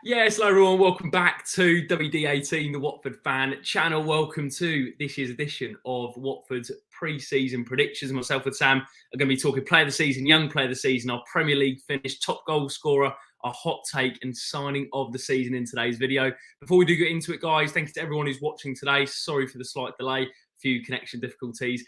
Yes, hello everyone. Welcome back to WD18, the Watford fan channel. Welcome to this year's edition of Watford's pre-season predictions. Myself and Sam are going to be talking player of the season, young player of the season, our Premier League finish, top goal scorer, our hot take and signing of the season in today's video. Before we do get into it, guys, thanks to everyone who's watching today. Sorry for the slight delay, few connection difficulties.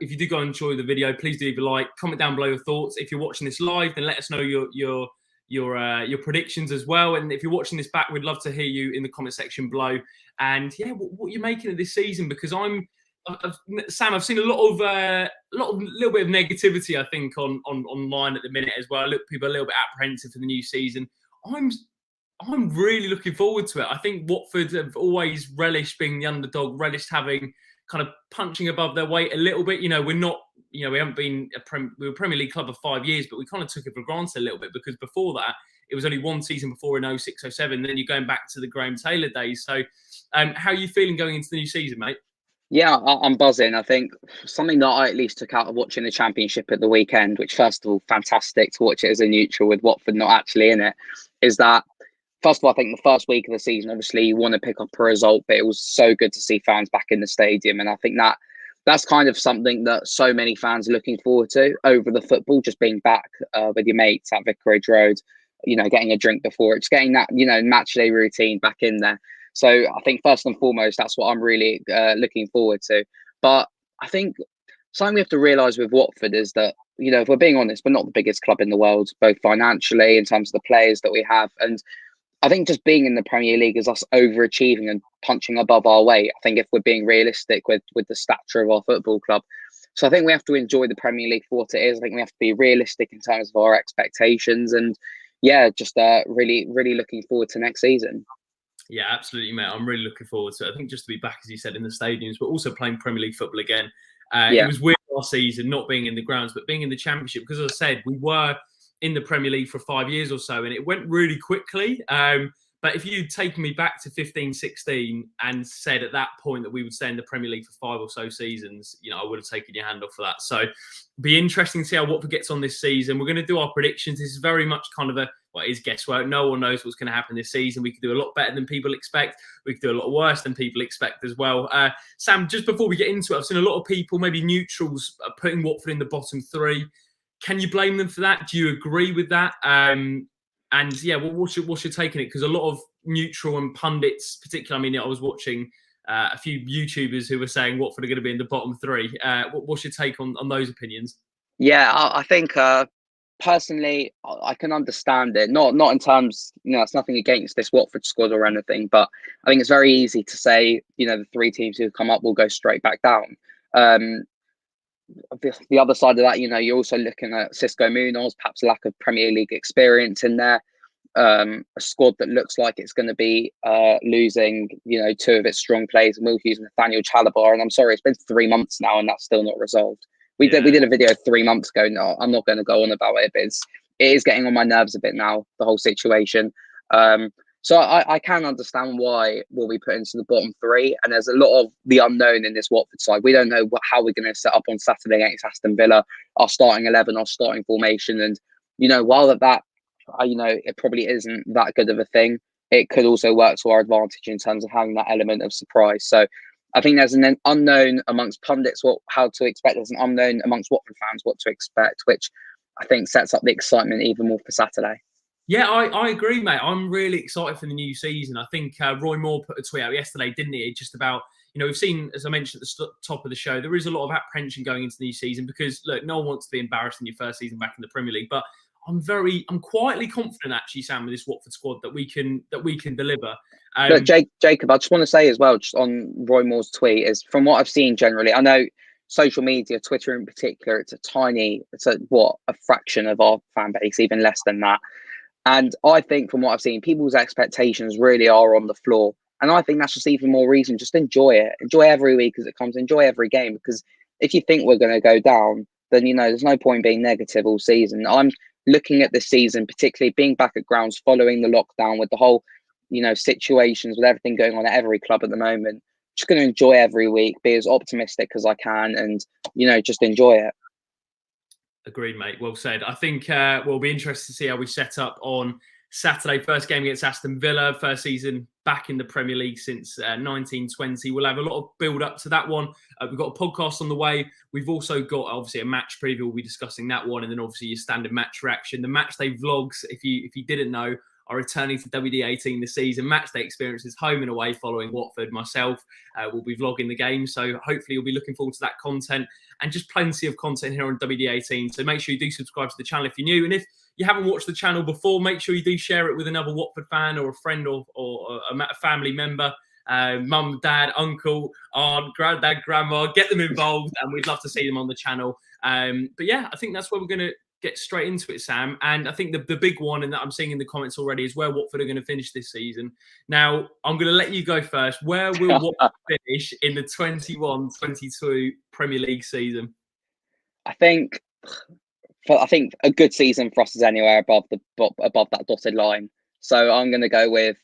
If you do go and enjoy the video, please do leave a like, comment down below your thoughts. If you're watching this live, then let us know your predictions as well. And if you're watching this back, we'd love to hear you in the comment section below. And yeah, what you're making of this season, because Sam, I've seen a little bit of negativity, I think, online at the minute as well. People are a little bit apprehensive for the new season. I'm really looking forward to it. I think Watford have always relished being the underdog, relished having kind of punching above their weight a little bit. We haven't been we were a Premier League club of 5 years, but we kind of took it for granted a little bit because before that, it was only one season before in 06-07. Then you're going back to the Graham Taylor days. So how are you feeling going into the new season, mate? Yeah, I'm buzzing. I think something that I at least took out of watching the Championship at the weekend, which first of all, fantastic to watch it as a neutral with Watford not actually in it, is that first of all, I think the first week of the season, obviously you want to pick up a result, but it was so good to see fans back in the stadium. And I think that's kind of something that so many fans are looking forward to over the football, just being back with your mates at Vicarage Road, getting a drink before, it's getting that, match day routine back in there. So I think first and foremost, that's what I'm really looking forward to. But I think something we have to realise with Watford is that, if we're being honest, we're not the biggest club in the world, both financially in terms of the players that we have. And I think just being in the Premier League is us overachieving and punching above our weight. I think if we're being realistic with the stature of our football club. So I think we have to enjoy the Premier League for what it is. I think we have to be realistic in terms of our expectations. And yeah, just really, really looking forward to next season. Yeah, absolutely, mate. I'm really looking forward to it. I think just to be back, as you said, in the stadiums, but also playing Premier League football again. It was weird last season not being in the grounds, but being in the Championship, because as I said, we were in the Premier League for 5 years or so, and it went really quickly. But if you'd taken me back to 15-16 and said at that point that we would stay in the Premier League for 5 or so seasons, I would have taken your hand off for that. So it'll be interesting to see how Watford gets on this season. We're going to do our predictions. This is very much kind of it is guesswork. No one knows what's going to happen this season. We could do a lot better than people expect. We could do a lot worse than people expect as well. Sam, just before we get into it, I've seen a lot of people, maybe neutrals, putting Watford in the bottom 3. Can you blame them for that? Do you agree with that? And yeah, what's your take on it? Because a lot of neutral and pundits, particularly, I was watching a few YouTubers who were saying Watford are going to be in the bottom 3. What's your take on those opinions? Yeah, I think personally, I can understand it. Not in terms, it's nothing against this Watford squad or anything, but I think it's very easy to say, the 3 teams who come up will go straight back down. The other side of that, you're also looking at Xisco Munoz, perhaps lack of Premier League experience in there. A squad that looks like it's going to be losing, 2 of its strong players, and we'll use Nathaniel Chalabar. And I'm sorry, it's been 3 months now, and that's still not resolved. We did a video 3 months ago. No, I'm not going to go on about it, but it is getting on my nerves a bit now, the whole situation. So I can understand why we'll be put into the bottom 3. And there's a lot of the unknown in this Watford side. We don't know how we're going to set up on Saturday against Aston Villa, our starting 11, our starting formation. And, while it probably isn't that good of a thing, it could also work to our advantage in terms of having that element of surprise. So I think there's an unknown amongst pundits how to expect. There's an unknown amongst Watford fans what to expect, which I think sets up the excitement even more for Saturday. Yeah, I agree, mate. I'm really excited for the new season. I think Roy Moore put a tweet out yesterday, didn't he? Just about, we've seen, as I mentioned at the top of the show, there is a lot of apprehension going into the new season because, look, no one wants to be embarrassed in your first season back in the Premier League. But I'm quietly confident, actually, Sam, with this Watford squad that we can deliver. Look, Jacob, I just want to say as well, just on Roy Moore's tweet, is from what I've seen generally, I know social media, Twitter in particular, it's a fraction of our fan base, even less than that. And I think from what I've seen, people's expectations really are on the floor. And I think that's just even more reason, just enjoy it. Enjoy every week as it comes. Enjoy every game. Because if you think we're going to go down, then, there's no point being negative all season. I'm looking at this season, particularly being back at grounds following the lockdown with the whole, situations with everything going on at every club at the moment. Just going to enjoy every week, be as optimistic as I can and, just enjoy it. Agreed, mate. Well said. I think we'll be interested to see how we set up on Saturday, first game against Aston Villa, first season back in the Premier League since 1920. We'll have a lot of build up to that one. We've got a podcast on the way. We've also got obviously a match preview. We'll be discussing that one, and then obviously your standard match reaction. The match day vlogs, if you didn't know, are returning to WD18 this season. Match day experiences home and away following Watford. Myself will be vlogging the game, so hopefully you'll be looking forward to that content, and just plenty of content here on WD18. So make sure you do subscribe to the channel if you're new, and if you haven't watched the channel before, make sure you do share it with another Watford fan or a friend or a family member, mum, dad, uncle, aunt, granddad, grandma. Get them involved, and we'd love to see them on the channel. But yeah, I think that's where we're going to get straight into it, Sam. And I think the big one, and that I'm seeing in the comments already, is where Watford are going to finish this season. Now, I'm going to let you go first. Where will Watford finish in the 21-22 Premier League season? I think a good season for us is anywhere above that dotted line. So I'm going to go with,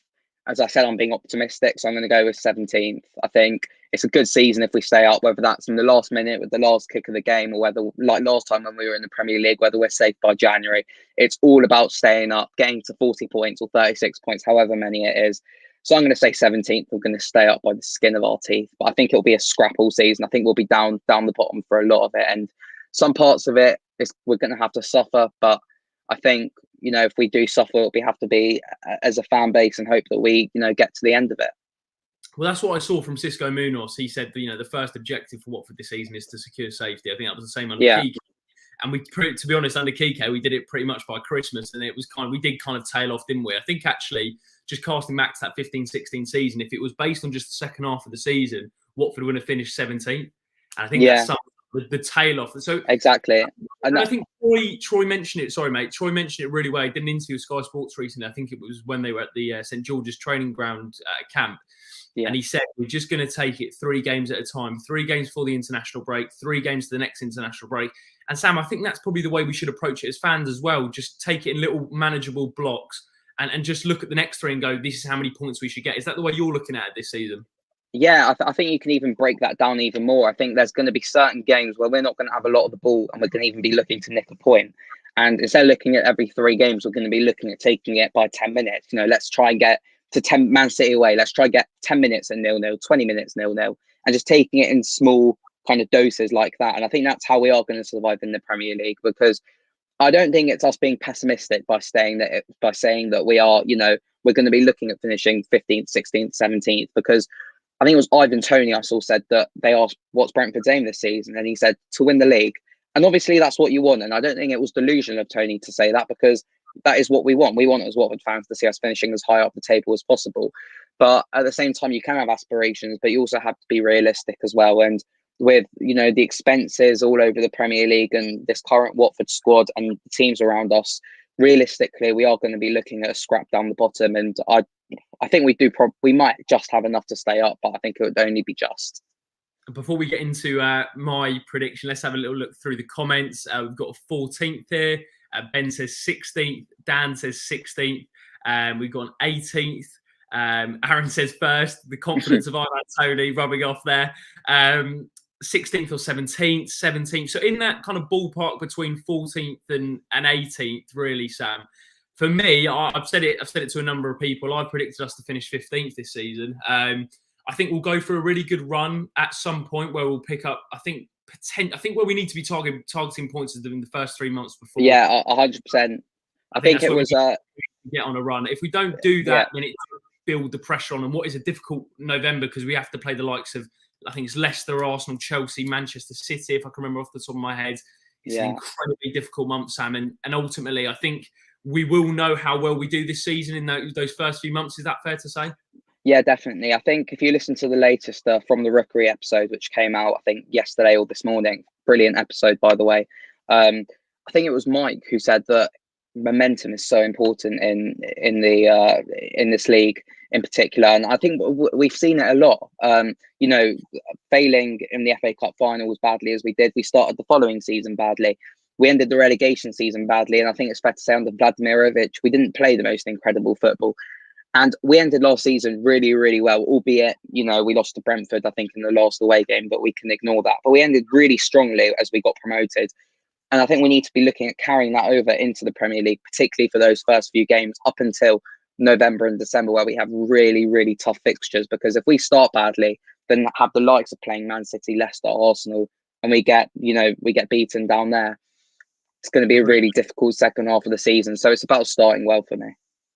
as I said, I'm being optimistic. So I'm going to go with 17th. I think it's a good season if we stay up, whether that's in the last minute with the last kick of the game, or whether, like last time when we were in the Premier League, whether we're safe by January. It's all about staying up, getting to 40 points or 36 points, however many it is. So I'm going to say 17th. We're going to stay up by the skin of our teeth. But I think it'll be a scrapple season. I think we'll be down the bottom for a lot of it. And some parts of it, we're going to have to suffer. But I think, if we do suffer, we have to be as a fan base and hope that we, get to the end of it. Well, that's what I saw from Cisco Munoz. He said, the first objective for Watford this season is to secure safety. I think that was the same under Kike. And to be honest, under Kike, we did it pretty much by Christmas. And it was we did kind of tail off, didn't we? I think actually, just casting back to that 15-16 season, if it was based on just the second half of the season, Watford would have finished 17th. And I think that's the tail off. So exactly. And I think Troy mentioned it. Sorry, mate. Troy mentioned it really well. He did an interview with Sky Sports recently. I think it was when they were at the St George's training ground camp. Yeah. And he said, we're just going to take it 3 games at a time, 3 games for the international break, 3 games to the next international break. And Sam, I think that's probably the way we should approach it as fans as well. Just take it in little manageable blocks and just look at the next 3 and go, this is how many points we should get. Is that the way you're looking at it this season? Yeah, I think you can even break that down even more. I think there's going to be certain games where we're not going to have a lot of the ball and we're going to even be looking to nick a point. And instead of looking at every 3 games, we're going to be looking at taking it by 10 minutes. Let's try and get to 10 Man City away. Let's try and get 10 minutes and 0-0, 20 minutes 0-0, and just taking it in small kind of doses like that. And I think that's how we are going to survive in the Premier League, because I don't think it's us being pessimistic by saying that we are, we're going to be looking at finishing 15th, 16th, 17th, because I think it was Ivan Toney I saw said that they asked what's Brentford's aim this season, and he said to win the league. And obviously that's what you want. And I don't think it was delusional of Toney to say that, because that is what we want. We want as Watford fans to see us finishing as high up the table as possible. But at the same time, you can have aspirations, but you also have to be realistic as well. And with, the expenses all over the Premier League and this current Watford squad and the teams around us, realistically, we are going to be looking at a scrap down the bottom. And I think we might just have enough to stay up, but I think it would only be just. Before we get into my prediction, let's have a little look through the comments. We've got a 14th here. Ben says 16th. Dan says 16th. We've got an 18th. Aaron says first. The confidence of Ivan Toney rubbing off there. 16th or 17th, 17th. So in that kind of ballpark between 14th and 18th, really, Sam. For me, I've said it to a number of people. I predicted us to finish 15th this season. I think we'll go for a really good run at some point where we'll pick up. I think where we need to be targeting points is in the first 3 months before. Yeah, 100%. I think it was get on a run. If we don't do that, then it build the pressure on. And what is a difficult November, because we have to play the likes of, I think it's Leicester, Arsenal, Chelsea, Manchester City, if I can remember off the top of my head. It's an incredibly difficult month, Sam. And ultimately, I think we will know how well we do this season in those first few months. Is that fair to say? Yeah, definitely. I think if you listen to the latest From the Rookery episode, which came out, I think yesterday or this morning, brilliant episode, by the way. I think it was Mike who said that momentum is so important in this league in particular, and I think we've seen it a lot. Failing in the FA Cup final as badly as we did, we started the following season badly. We ended the relegation season badly, and I think it's fair to say under Vladimirovic, we didn't play the most incredible football. And we ended last season really, really well, albeit, we lost to Brentford, I think, in the last away game, but we can ignore that. But we ended really strongly as we got promoted. And I think we need to be looking at carrying that over into the Premier League, particularly for those first few games up until November and December, where we have really, really tough fixtures. Because if we start badly, then have the likes of playing Man City, Leicester, Arsenal, and we get beaten down there, it's going to be a really difficult second half of the season. So it's about starting well for me.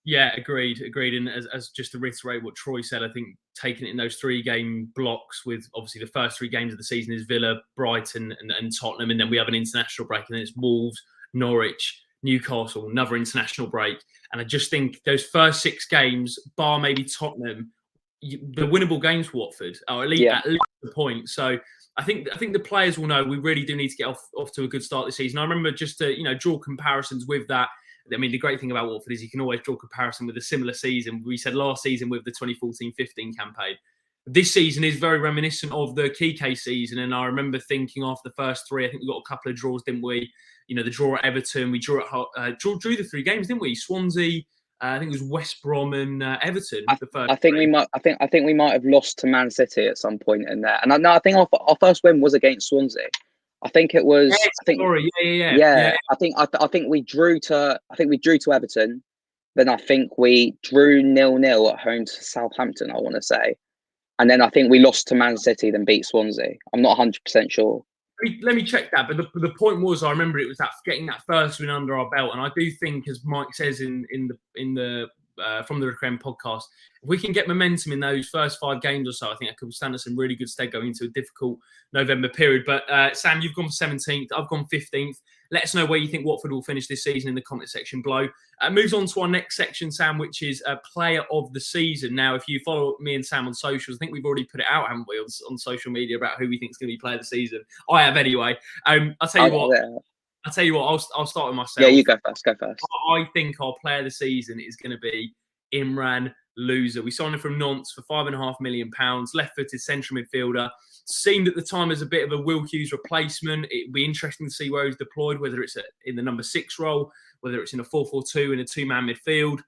Yeah, agreed. And as just to reiterate what Troy said, I think taking it in those 3-game blocks, with obviously the first 3 games of the season is Villa, Brighton, and Tottenham, and then we have an international break, and then it's Wolves, Norwich, Newcastle, another international break. And I just think those first 6 games, bar maybe Tottenham, the winnable games for Watford, or at least a point. So I think the players will know we really do need to get off to a good start this season. I remember just to draw comparisons with that. I mean, the great thing about Watford is you can always draw comparison with a similar season. We said last season with the 2014-15 campaign. This season is very reminiscent of the Kike season. And I remember thinking after the first 3, I think we got a couple of draws, didn't we? The draw at Everton, we drew the 3 games, didn't we? Swansea, I think it was West Brom and Everton. I think we might have lost to Man City at some point in there. And I think our first win was against Swansea. I think it was. Yeah. I think we drew to Everton. Then I think we drew 0-0 at home to Southampton, I want to say. And then I think we lost to Man City, then beat Swansea. I'm not 100% sure. Let me check that. But the point was, I remember it was that getting that first win under our belt. And I do think, as Mike says in the from the Reclaim podcast, if we can get momentum in those first 5 games or so, I think that could stand us in really good stead going into a difficult November period. But Sam, you've gone for 17th. I've gone 15th. Let us know where you think Watford will finish this season in the comment section below. Moves on to our next section, Sam, which is Player of the Season. Now, if you follow me and Sam on socials, I think we've already put it out, haven't we, on social media about who we think is going to be Player of the Season. I have anyway. I'll tell you what. I'll start with myself. Yeah, you go first. I think our Player of the Season is going to be Imran Louza. We signed him from Nantes for £5.5 million. Left-footed central midfielder. Seemed at the time as a bit of a Will Hughes replacement. It'd be interesting to see where he's deployed, whether it's in the number 6 role, whether it's in a 4-4-2 in a 2-man midfield,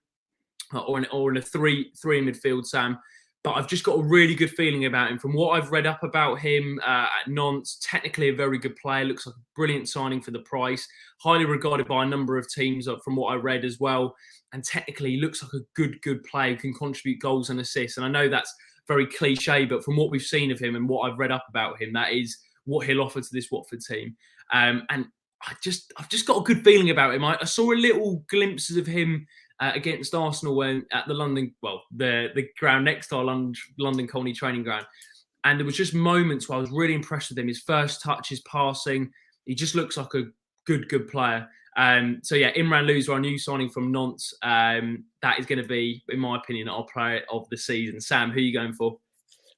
or in a 3 in midfield, Sam. But I've just got a really good feeling about him. From what I've read up about him at Nantes, technically a very good player. Looks like a brilliant signing for the price. Highly regarded by a number of teams from what I read as well. And technically looks like a good player who can contribute goals and assists. And I know that's very cliche, but from what we've seen of him and what I've read up about him, that is what he'll offer to this Watford team. And I've just got a good feeling about him. I saw a little glimpses of him against Arsenal when at the London, the ground next to our London Colney training ground. And there was just moments where I was really impressed with him. His first touch, his passing, he just looks like a good player. So yeah, Imran Louza, our new signing from Nantes, that is going to be, in my opinion, our Player of the Season. Sam, who are you going for?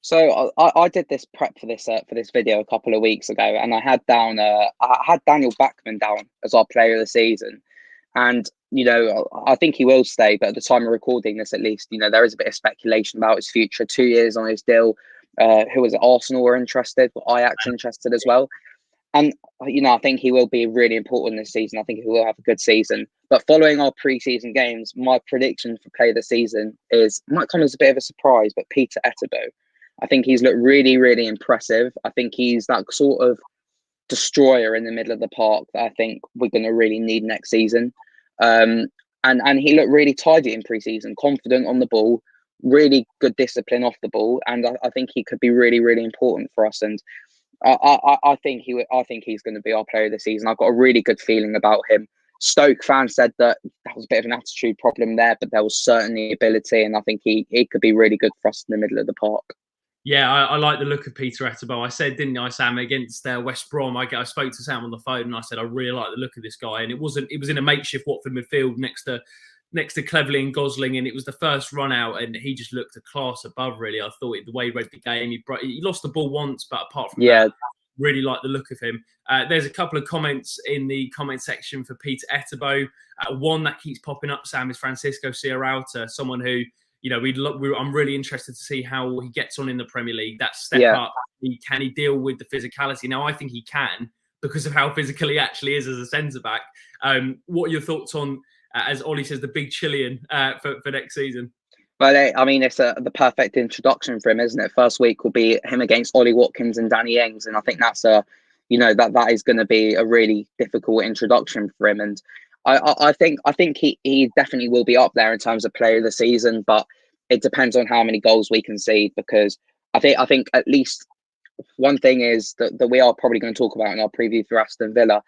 So I did this prep for this video a couple of weeks ago, and I had Daniel Bachmann down as our Player of the Season. And I think he will stay, but at the time of recording this, at least, there is a bit of speculation about his future. 2 years on his deal. Who was it? Arsenal were interested, but Ajax interested as well. And, I think he will be really important this season. I think he will have a good season. But following our pre-season games, my prediction for Player of the Season might come as a bit of a surprise, but Peter Etebo. I think he's looked really, really impressive. I think he's that sort of destroyer in the middle of the park that I think we're going to really need next season. And he looked really tidy in pre-season, confident on the ball, really good discipline off the ball. And I think he could be really, really important for us. And I think he's going to be our Player of the Season. I've got a really good feeling about him. Stoke fans said that was a bit of an attitude problem there, but there was certainly ability, and I think he could be really good for us in the middle of the park. Yeah, I like the look of Peter Etebo. I said, didn't I, Sam, against West Brom? I spoke to Sam on the phone and I said I really like the look of this guy. And it was in a makeshift Watford midfield next to Cleverley and Gosling, and it was the first run out, and he just looked a class above. Really, I thought the way he read the game, he lost the ball once, but apart from that, really like the look of him. There's a couple of comments in the comment section for Peter Etebo. One that keeps popping up, Sam, is Francisco Ciarauta, someone who, I'm really interested to see how he gets on in the Premier League. That step up, can he deal with the physicality? Now, I think he can because of how physical he actually is as a centre back. What are your thoughts on, as Ollie says, the big Chilean for next season? Well, I mean, it's the perfect introduction for him, isn't it? First week will be him against Ollie Watkins and Danny Ings, and I think that's a that is going to be a really difficult introduction for him. And I think he definitely will be up there in terms of player of the season, but it depends on how many goals we concede, because I think at least one thing is that we are probably going to talk about in our preview for Aston Villa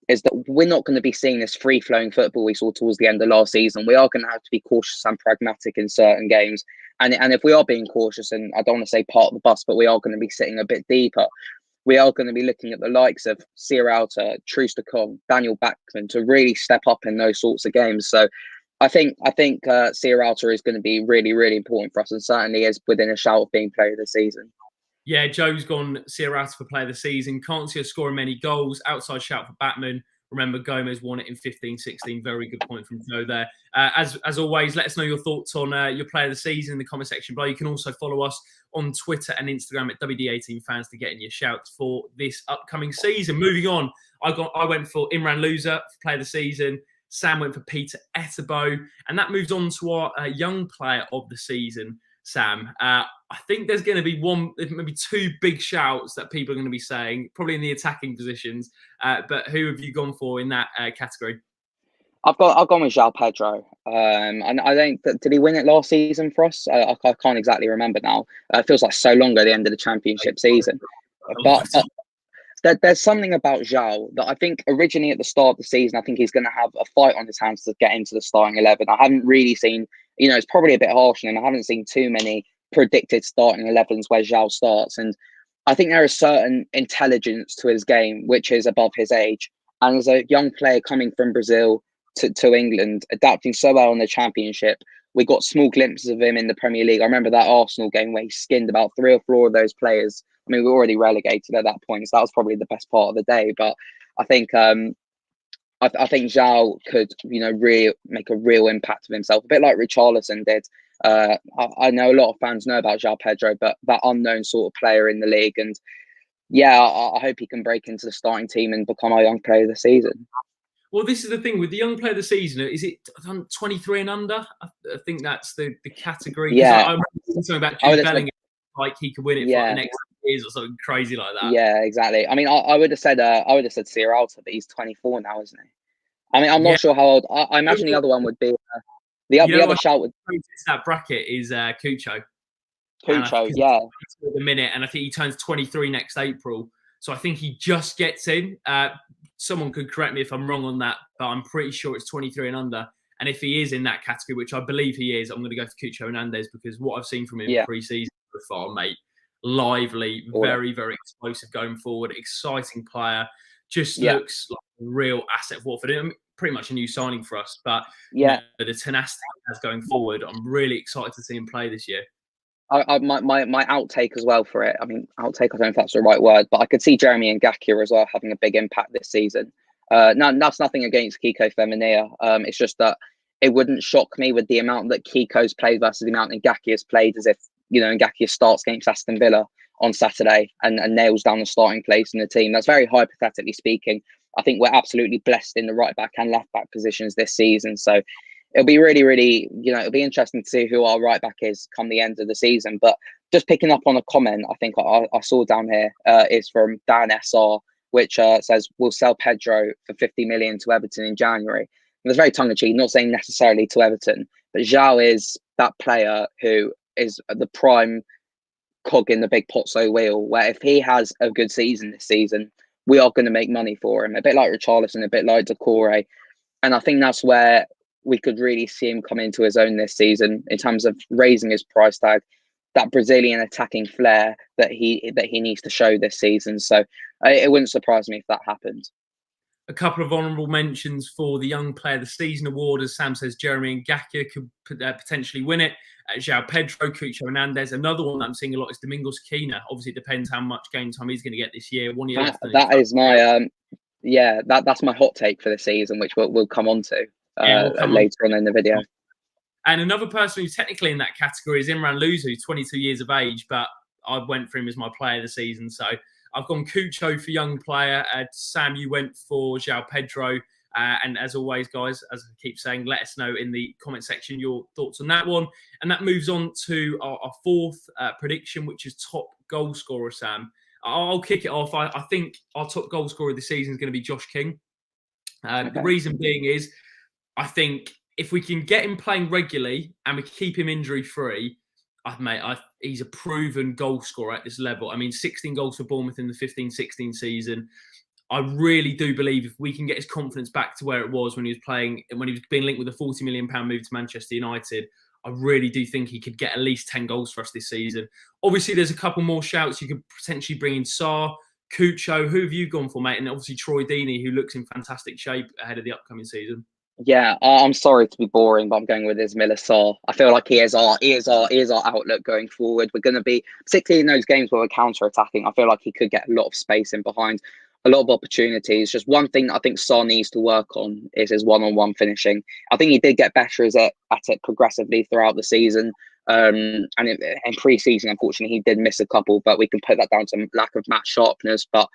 is that we're not going to be seeing this free-flowing football we saw towards the end of last season. We are going to have to be cautious and pragmatic in certain games. And if we are being cautious, and I don't want to say part of the bus, but we are going to be sitting a bit deeper, we are going to be looking at the likes of Sierralta, Troost-Ekong, Daniel Bachmann to really step up in those sorts of games. So I think Sierralta is going to be really, really important for us, and certainly is within a shout of being player of the season. Yeah, Joe's gone Sierralta for player of the season. Can't see us scoring many goals. Outside shout for Batman. Remember, Gomez won it in 15-16. Very good point from Joe there. As always, let us know your thoughts on your player of the season in the comment section below. You can also follow us on Twitter and Instagram at WD18fans to get in your shouts for this upcoming season. Moving on, I went for Imran Louza for player of the season. Sam went for Peter Etebo. And that moves on to our young player of the season, Sam. I think there's going to be maybe two big shouts that people are going to be saying, probably in the attacking positions. But who have you gone for in that category? I've gone with João Pedro. And I think did he win it last season for us? I can't exactly remember now. It feels like so long at the end of the championship season. But there's something about João that I think originally at the start of the season, I think he's going to have a fight on his hands to get into the starting 11. I haven't really seen, it's probably a bit harsh on him. I haven't seen too many predicted starting 11s where João starts. And I think there is certain intelligence to his game, which is above his age. And as a young player coming from Brazil to England, adapting so well in the championship, we got small glimpses of him in the Premier League. I remember that Arsenal game where he skinned about 3 or 4 of those players. I mean, we were already relegated at that point, so that was probably the best part of the day. But I think I think João could, really make a real impact of himself, a bit like Richarlison did. I know a lot of fans know about João Pedro, but that unknown sort of player in the league. And yeah, I hope he can break into the starting team and become our young player of the season. Well, this is the thing with the young player of the season. Is it 23 and under? I think that's the category. Yeah, I remember something about Jude Bellingham, like he could win it for the next years or something crazy like that. Yeah, exactly. I mean, I would have said Sierralta, but he's 24 now, isn't he? I mean, I'm not sure how old. I imagine the other one would be the other shout would. That bracket is Cucho. Cucho, yeah. At the minute, and I think he turns 23 next April. So I think he just gets in. Someone could correct me if I'm wrong on that, but I'm pretty sure it's 23 and under. And if he is in that category, which I believe he is, I'm going to go for Cucho Hernandez, because what I've seen from him pre-season so far, mate, lively, very, very explosive going forward, exciting player, just looks like a real asset for Watford. I mean, pretty much a new signing for us, but the tenacity he has going forward, I'm really excited to see him play this year. My outtake as well for it. I mean, outtake, I don't know if that's the right word, but I could see Jeremy Ngakia as well having a big impact this season. No, that's nothing against Kiko Femenia. It's just that it wouldn't shock me with the amount that Kiko's played versus the amount Ngakia's played, as if, Ngakia starts against Aston Villa on Saturday and nails down the starting place in the team. That's very hypothetically speaking. I think we're absolutely blessed in the right back and left back positions this season. So it'll be really, really, it'll be interesting to see who our right back is come the end of the season. But just picking up on a comment, I think I saw down here is from Dan SR, which says we'll sell Pedro for 50 million to Everton in January. And it's very tongue-in-cheek, not saying necessarily to Everton, but João is that player who is the prime cog in the big Pozzo wheel, where if he has a good season this season, we are going to make money for him, a bit like Richarlison, a bit like Decore. And I think that's where we could really see him come into his own this season in terms of raising his price tag, that Brazilian attacking flair that he needs to show this season. So it wouldn't surprise me if that happened. A couple of honourable mentions for the Young Player of the Season award, as Sam says, Jeremy Ngakia could potentially win it. João Pedro, Cucho Hernandez. Another one that I'm seeing a lot is Domingos Quina. Obviously, it depends how much game time he's going to get this year. 1 year left. That is my that's my hot take for the season, which we'll come on to later on in the video. And another person who's technically in that category is Imran Louza, who's 22 years of age, but I went for him as my player of the season. So I've gone Cucho for young player. Sam, you went for João Pedro. And as always, guys, as I keep saying, let us know in the comment section your thoughts on that one. And that moves on to our fourth prediction, which is top goal scorer, Sam. I'll kick it off. I think our top goal scorer of the season is going to be Josh King. The reason being is, I think if we can get him playing regularly and we keep him injury free, he's a proven goal scorer at this level. I mean, 16 goals for Bournemouth in the 15-16 season. I really do believe if we can get his confidence back to where it was when he was being linked with a £40 million move to Manchester United, I really do think he could get at least 10 goals for us this season. Obviously, there's a couple more shouts. You could potentially bring in Sarr, Cucho. Who have you gone for, mate? And obviously Troy Deeney, who looks in fantastic shape ahead of the upcoming season. Yeah, I'm sorry to be boring, but I'm going with Ismaila Sarr. I feel like he is our outlook going forward. We're going to be, particularly in those games where we're counter-attacking, I feel like he could get a lot of space in behind, a lot of opportunities. Just one thing that I think Sarr needs to work on is his one-on-one finishing. I think he did get better at it progressively throughout the season. And in pre-season, unfortunately, he did miss a couple, but we can put that down to lack of match sharpness. But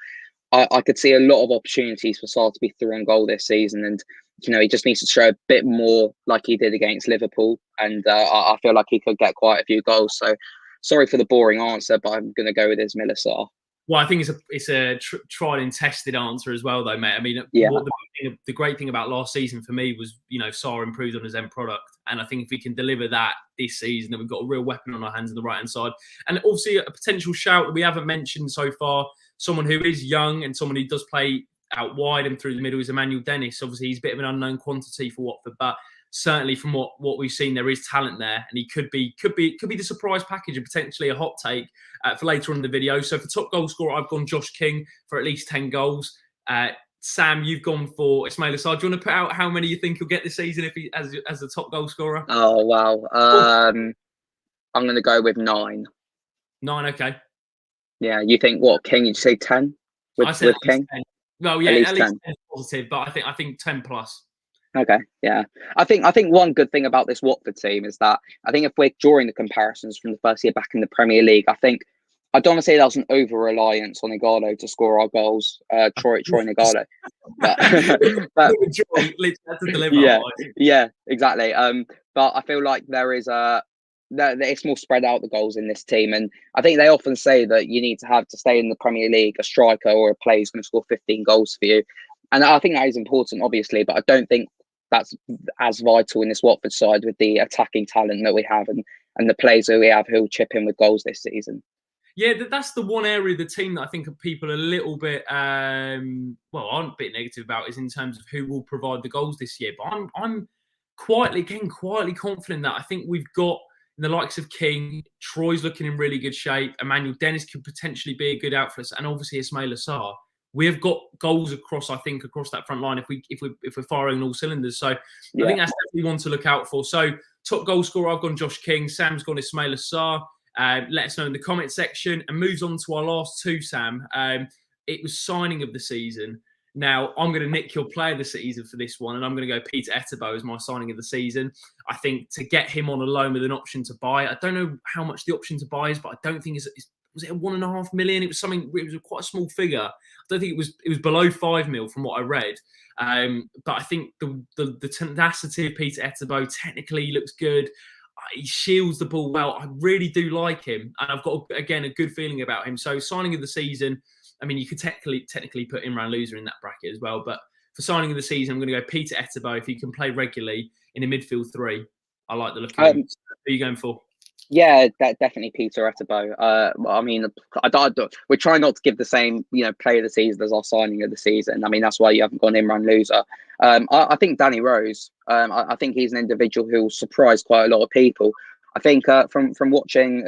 I could see a lot of opportunities for Sarr to be through on goal this season, and he just needs to show a bit more like he did against Liverpool, and I feel like he could get quite a few goals. So, sorry for the boring answer, but I'm going to go with Ismaila Sarr. Well, I think it's a tried and tested answer as well, though, mate. I mean, the great thing about last season for me was, Sarr improved on his end product, and I think if we can deliver that this season, then we've got a real weapon on our hands on the right hand side. And obviously, a potential shout that we haven't mentioned so far, someone who is young and someone who does play out wide and through the middle, is Emmanuel Dennis. Obviously, he's a bit of an unknown quantity for Watford, but certainly from what we've seen, there is talent there, and he could be the surprise package and potentially a hot take for later on in the video. So for top goal scorer, I've gone Josh King for at least 10 goals. Sam, you've gone for Ismaila Sarr. Do you want to put out how many you think he'll get this season if he as the top goal scorer? Oh wow, I'm going to go with 9. 9, okay. Yeah, you think what, King? Did you say 10 with King? 10. Well, yeah, at least 10 is positive, but I think 10 plus. Okay, yeah. I think one good thing about this Watford team is that I think if we're drawing the comparisons from the first year back in the Premier League, I don't want to say that was an over reliance on Igalo to score our goals, Troy Igalo, but yeah, exactly. But I feel like there is it's more spread out, the goals in this team, and I think they often say that you need to stay in the Premier League a striker or a player who's going to score 15 goals for you, and I think that is important, obviously, but I don't think that's as vital in this Watford side with the attacking talent that we have and the players that we have who will chip in with goals this season. Yeah, that's the one area of the team that I think people are a little bit, aren't a bit negative about, is in terms of who will provide the goals this year. But I'm quietly confident that I think we've got the likes of King, Troy's looking in really good shape, Emmanuel Dennis could potentially be a good out for us, and obviously Ismaila Sarr. We have got goals across that front line if we're firing all cylinders. So yeah. I think that's definitely one to look out for. So top goal scorer, I've gone Josh King. Sam's gone Ismaila Sarr. Let us know in the comment section, and moves on to our last two, Sam. It was signing of the season. Now, I'm going to nick your player of the season for this one, and I'm going to go Peter Etebo as my signing of the season. I think to get him on a loan with an option to buy, I don't know how much the option to buy is, but I don't think was it a $1.5 million? It was quite a small figure. I don't think it was below 5 mil from what I read. But I think the tenacity of Peter Etebo, technically he looks good. He shields the ball well. I really do like him, and I've got again a good feeling about him. So signing of the season, I mean, you could technically put Imran Loser in that bracket as well. But for signing of the season, I'm going to go Peter Etebo. If he can play regularly in a midfield 3, I like the look of him. Who are you going for? Yeah, definitely Peter Etebo. I mean, we're trying not to give the same, player of the season as our signing of the season. I mean, that's why you haven't gone Imran Loser. I think Danny Rose. I think he's an individual who will surprise quite a lot of people. I think from watching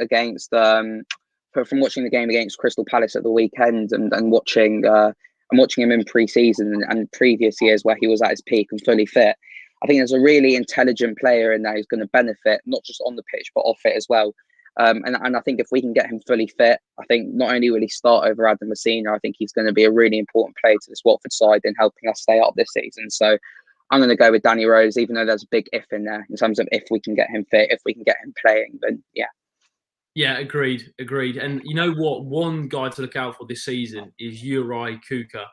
from watching the game against Crystal Palace at the weekend and watching him in pre-season and previous years where he was at his peak and fully fit, I think there's a really intelligent player in there who's going to benefit not just on the pitch but off it as well. And I think if we can get him fully fit, I think not only will he start over Adam Messina, I think he's going to be a really important player to this Watford side in helping us stay up this season. So I'm going to go with Danny Rose, even though there's a big if in there in terms of if we can get him fit, if we can get him playing, then yeah. Yeah, agreed. And you know what? One guy to look out for this season is Uri Kuka.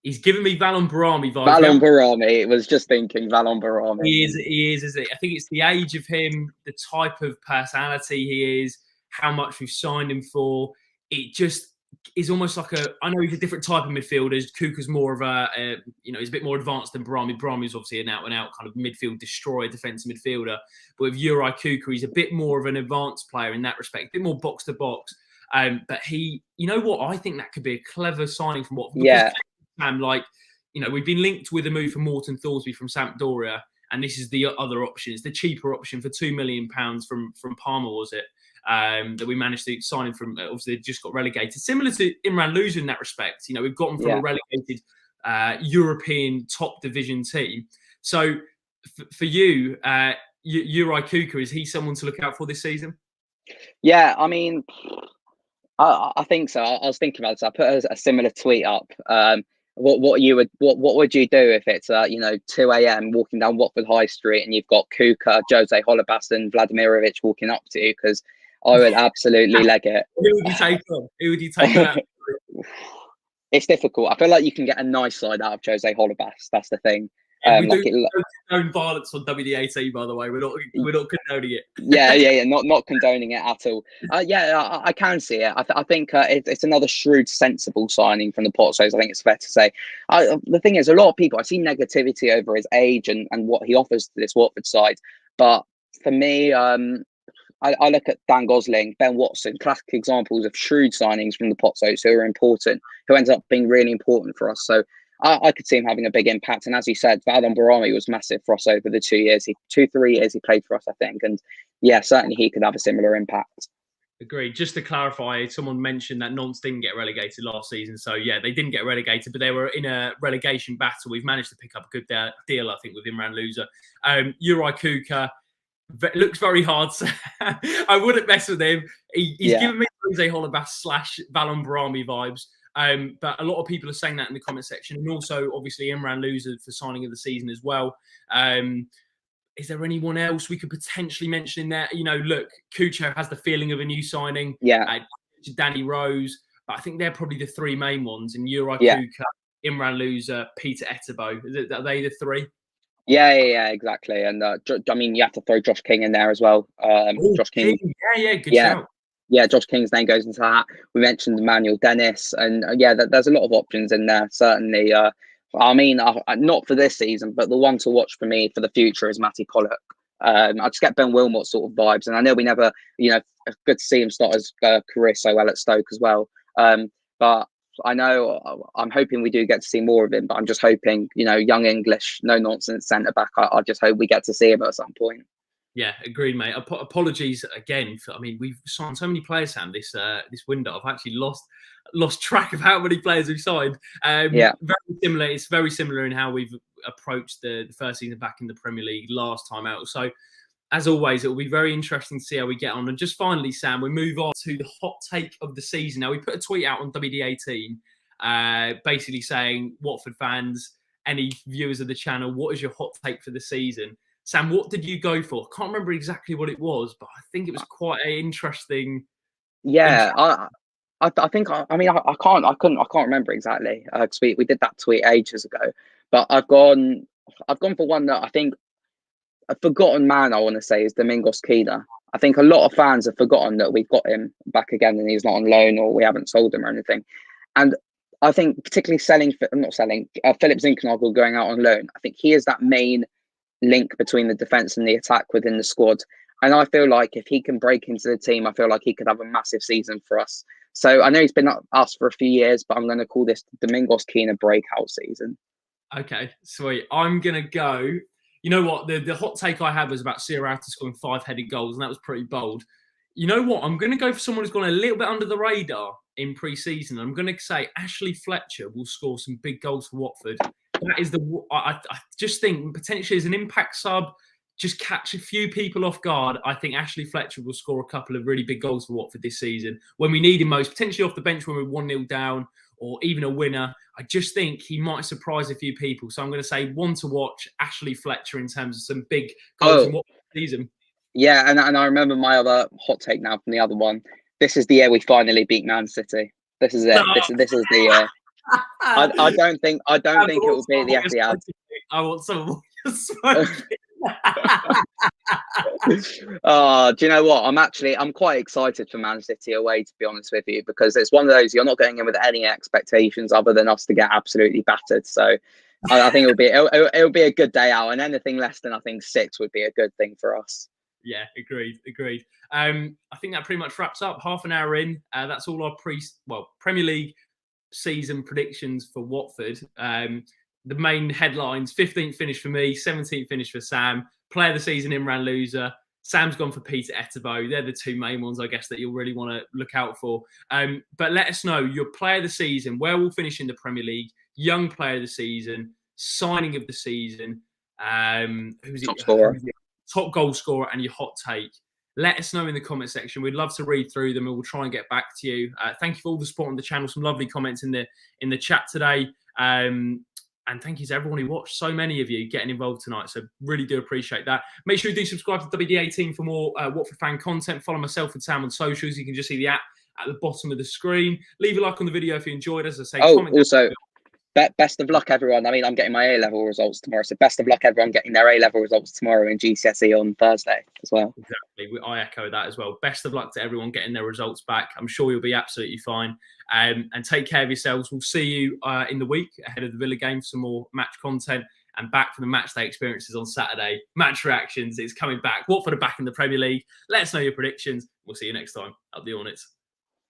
He's giving me Valon Barami vibes. Valon Barami. I was just thinking Valon Barami. He is, isn't he? I think it's the age of him, the type of personality he is, how much we've signed him for. It just is almost like I know he's a different type of midfielder. Kuka's more of he's a bit more advanced than Brahmi. Brahmi's obviously an out-and-out kind of midfield destroyer, defensive midfielder. But with Uri Kuka, he's a bit more of an advanced player in that respect, a bit more box-to-box. But he, you know what, I think that could be a clever signing from Watford. Yeah. We've been linked with a move for Morton Thorsby from Sampdoria, and this is the other option. It's the cheaper option for £2 million from Parma, was it? That we managed to sign him from. Obviously, they just got relegated. Similar to Imran Luza in that respect. We've got him from a relegated European top division team. So for you, Uri Kuka, is he someone to look out for this season? Yeah, I mean, I think so. I was thinking about this. I put a similar tweet up. What would you do if it's 2 a.m. walking down Watford High Street and you've got Kuka, Jose Holebas, and Vladimirovic walking up to you? Because I would absolutely leg it. Who would you take on? Who would you take on? It's difficult. I feel like you can get a nice side out of Jose Holebas. That's the thing. We do condone violence on WD18, by the way. We're not condoning it. yeah. Not condoning it at all. I can see it. I think it's another shrewd, sensible signing from the Pozzos. I think it's fair to say. The thing is, a lot of people, I see negativity over his age and what he offers to this Watford side. But for me, I look at Dan Gosling, Ben Watson, classic examples of shrewd signings from the Pozzos who are important, who ends up being really important for us. So I could see him having a big impact. And as you said, Valon Barami was massive for us over the 3 years he played for us, I think. And yeah, certainly he could have a similar impact. Agreed. Just to clarify, someone mentioned that Nantes didn't get relegated last season. So yeah, they didn't get relegated, but they were in a relegation battle. We've managed to pick up a good deal, I think, with Imran Luza. Uri Kuka looks very hard. I wouldn't mess with him. He's giving me Jose Holebas / Valon Barami vibes. But a lot of people are saying that in the comment section, and also obviously Imran Luza for signing of the season as well. Is there anyone else we could potentially mention in there? Look, Cucho has the feeling of a new signing. Danny Rose, but I think they're probably the three main ones. And Uri Kuka, Imran Luza, Peter Etebo. Are they the three? Yeah, exactly. And I mean, you have to throw Josh King in there as well. Josh King. Good shout. Yeah, Josh King's name goes into that. We mentioned Emmanuel Dennis, and there's a lot of options in there. Certainly, I mean, not for this season, but the one to watch for me for the future is Matty Pollock. I just get Ben Wilmot sort of vibes, and I know we never, good to see him start his career so well at Stoke as well. But I know I'm hoping we do get to see more of him. But I'm just hoping, young English, no nonsense centre back. I just hope we get to see him at some point. Yeah, agreed, mate. Apologies again. We've signed so many players, Sam, this window. I've actually lost track of how many players we've signed. Very similar. It's very similar in how we've approached the first season back in the Premier League last time out. So, as always, it will be very interesting to see how we get on. And just finally, Sam, we move on to the hot take of the season. Now, we put a tweet out on WD18 basically saying, Watford fans, any viewers of the channel, what is your hot take for the season? Sam, what did you go for? I can't remember exactly what it was, but I think it was quite an interesting. Yeah, I think I can't remember exactly because we did that tweet ages ago. But I've gone for one that I think a forgotten man. I want to say is Domingos Quina. I think a lot of fans have forgotten that we've got him back again and he's not on loan or we haven't sold him or anything. And I think particularly Philip Zinkernagel going out on loan. I think he is that main link between the defense and the attack within the squad, and I feel like if he can break into the team, I feel like he could have a massive season for us. So I know he's been at us for a few years, but I'm going to call this Domingos Quina breakout season. Okay, sweet. I'm going to go. You know what? The hot take I had was about Sierrata scoring 5-headed goals, and that was pretty bold. You know what? I'm going to go for someone who's gone a little bit under the radar in pre-season. I'm going to say Ashley Fletcher will score some big goals for Watford. That is I just think potentially as an impact sub, just catch a few people off guard. I think Ashley Fletcher will score a couple of really big goals for Watford this season when we need him most, potentially off the bench when we're 1-0 down or even a winner. I just think he might surprise a few people. So I'm going to say one to watch, Ashley Fletcher, in terms of some big goals in Watford season. Yeah, and I remember my other hot take now from the other one. This is the year we finally beat Man City. This is it. This is the year. I don't think it will be the Etihad. I want some more. Do you know what? I'm quite excited for Man City away, to be honest with you, because it's one of those you're not going in with any expectations other than us to get absolutely battered. So I think it'll be a good day out, and anything less than I think 6 would be a good thing for us. Yeah, agreed. I think that pretty much wraps up. Half an hour in. That's all our Premier League season predictions for Watford. The main headlines: 15th finish for me, 17th finish for Sam. Player of the season, Imran Loser. Sam's gone for Peter Etebo. They're the two main ones, I guess, that you'll really want to look out for. But let us know your player of the season, where we'll finish in the Premier League, young player of the season, signing of the season, who's Top scorer. top goal scorer, and your hot take. Let us know in the comment section. We'd love to read through them and we'll try and get back to you. Thank you for all the support on the channel. Some lovely comments in the chat today. And thank you to everyone who watched. So many of you getting involved tonight. So really do appreciate that. Make sure you do subscribe to WD18 for more Watford fan content. Follow myself and Sam on socials. You can just see the app at the bottom of the screen. Leave a like on the video if you enjoyed. As I say, comment also, best of luck, everyone. I mean, I'm getting my A-level results tomorrow. So best of luck, everyone, getting their A-level results tomorrow and GCSE on Thursday as well. Exactly. I echo that as well. Best of luck to everyone getting their results back. I'm sure you'll be absolutely fine. And take care of yourselves. We'll see you in the week ahead of the Villa game for some more match content and back for the match day experiences on Saturday. Match reactions. It's coming back. Watford are back in the Premier League. Let us know your predictions. We'll see you next time. Up the Hornets.